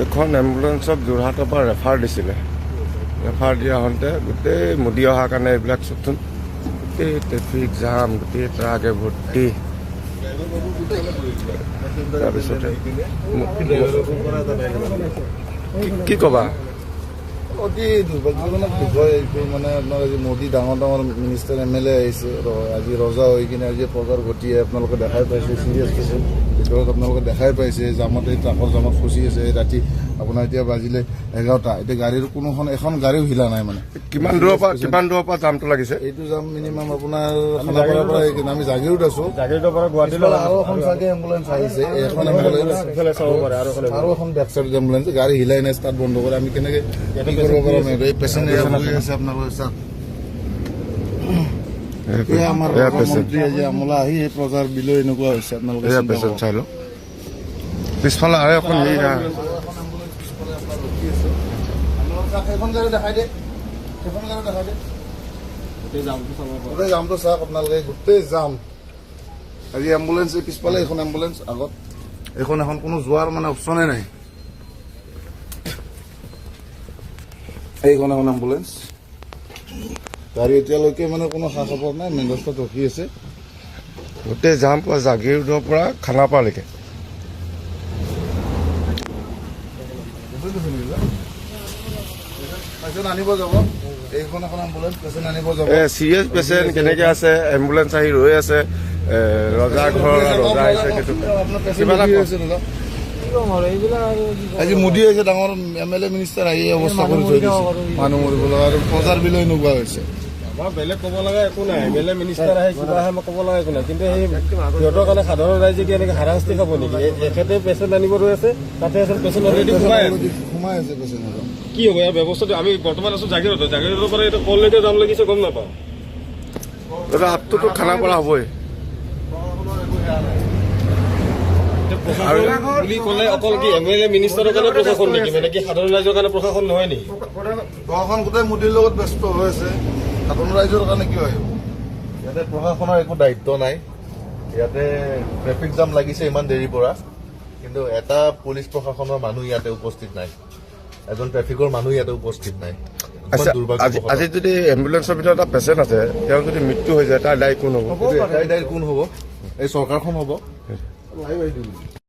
এখন এম্বুলেঞ্চক যোৰহাটৰ পৰা ৰেফাৰ দিছিলে। ৰেফাৰ দিয়া হওঁতে গোটেই মোদী অহাৰ কাৰণে এইবিলাক চোন গোটেই ট্ৰেফিক জাম, গোটেই ট্ৰাকে ভৰ্তি। তাৰপিছতে কি ক'বা? অতি দুৰ্ভাগ্যজনক বিষয় এইটো। মানে আপোনাৰ আজি মোদী ডাঙৰ ডাঙৰ মিনিষ্টাৰ MLA আহিছে, আজি ৰজা হৈ কিনে আজি প্ৰজাৰ গতিয়ে আপোনালোকে দেখাই পাইছে। চিৰিয়াছ পেচেণ্ট ভিতৰত আপোনালোকে দেখাই পাইছে। জামত এই ট্ৰাকৰ জামত ফচি আছে। ৰাতি আপোনাৰ এতিয়া বাজিলে 11টা, এতিয়া গাড়ীৰ কোনোখন এখন গাড়ীও হিলা নাই। মানে কিমান দূৰৰ পৰা জামটো লাগিছে? এইটো জাম মিনিমাম আপোনাৰ খানাপাৰাৰ পৰা আমি জাগিৰোড আছো, জাগিৰোডৰ পৰা গুৱাহাটীলৈ আৰু এখন চাগে এম্বুলেঞ্চ আহিছে। এখন এম্বুলেঞ্চ আৰু এখন বেক চাইড এম্বুলেঞ্চ গাড়ী হিলাই নাই, ষ্টাৰ্ট বন্ধ কৰে। আমি কেনেকে কৰিব পাৰিম? এই পেচেণ্ট আছে আপোনালোকে চাওক। আমাৰ মন্ত্ৰী আজি আমোলা আহি এই প্ৰজাৰ বিলৈ এনেকুৱা হৈছে। আপোনালোকে চাই লওক পিছফালে আৰু এখন সেইখন গাড়ী দেখাই দিয়ে, সেইখন গাড়ী দেখাই দিয়ে। গোটেই জামটো চাওক আপোনালোকে, গোটেই জাম। আজি এম্বুলেঞ্চ পিছফালে, এইখন এম্বুলেঞ্চ আগত, এইখন এখন কোনো যোৱাৰ মানে অপশ্যনে নাই। এইখন এখন এম্বুলেঞ্চ গাড়ী এতিয়ালৈকে মানে কোনো খা খবৰ নাই। মেইন ৰাস্তাত ৰখি আছে। গোটেই জাম পৰা জাগিৰোডৰ পৰা খানাপাৰালৈকে। আনিব যাব এইখন এখন এম্বুলেঞ্চ পেচেণ্ট আনিব যাব। চিৰিয়াছ পেচেণ্ট কেনেকে আছে? এম্বুলেঞ্চ আহি ৰৈ আছে। ৰজা ঘৰৰ ৰজা আহিছে। আজি মোদী আহিছে, ডাঙৰ MLA মিনিষ্টাৰ আহি অৱস্থা কৰি থৈ দিছে। মানুহ মৰিবলৈ আৰু প্ৰজাৰ বিলৈ এনেকুৱা হৈছে। বেলেগ ক'ব লগা একো নাই। MLA মিনিষ্টাৰ আহে কিবা আহে, মই ক'ব লগা একো নাই। কিন্তু সেই সিহঁতৰ কাৰণে সাধাৰণ ৰাইজে কি এনেকে হাৰাশাস্তি খাব নেকি? এখেতে পেচেণ্ট আনিব ৰৈ আছে, তাতে আছে পেচেণ্ট অলৰেডি সোমাই আছে পেচেণ্ট। কি হ'ব ইয়াৰ ব্যৱস্থাটো? আমি বৰ্তমান আছো জাগিৰোডত। জাগিৰোডৰ পৰা এইটো কলৈকে জাম লাগিছে গম নাপাওঁ। হাতটোতো খানাপাৰা হ'বই। বুলি ক'লে অকল কি MLA মিনিষ্টাৰৰ কাৰণে প্ৰশাসন নেকি? মানে কি সাধাৰণ ৰাইজৰ কাৰণে প্ৰশাসন নহয় নেকি? প্ৰশাসন গোটেই মোদীৰ লগত ব্যস্ত হৈ আছে। সাধাৰণ ৰাইজৰ কাৰণে কি হয়? ইয়াতে প্ৰশাসনৰ একো দায়িত্ব নাই। ইয়াতে ট্ৰেফিক জাম লাগিছে ইমান দেৰিৰ পৰা, কিন্তু এটা পুলিচ প্ৰশাসনৰ মানুহ ইয়াতে উপস্থিত নাই। এজন ট্ৰেফিকৰ মানুহ ইয়াতে উপস্থিত নাই। আজি যদি এম্বুলেঞ্চৰ ভিতৰত এটা পেচেণ্ট আছে, তেওঁ যদি মৃত্যু হৈ যায়, তাৰ দায়ী কোন হ'ব? এটাই দায়ী কোন হ'ব? এই চৰকাৰখন হ'ব।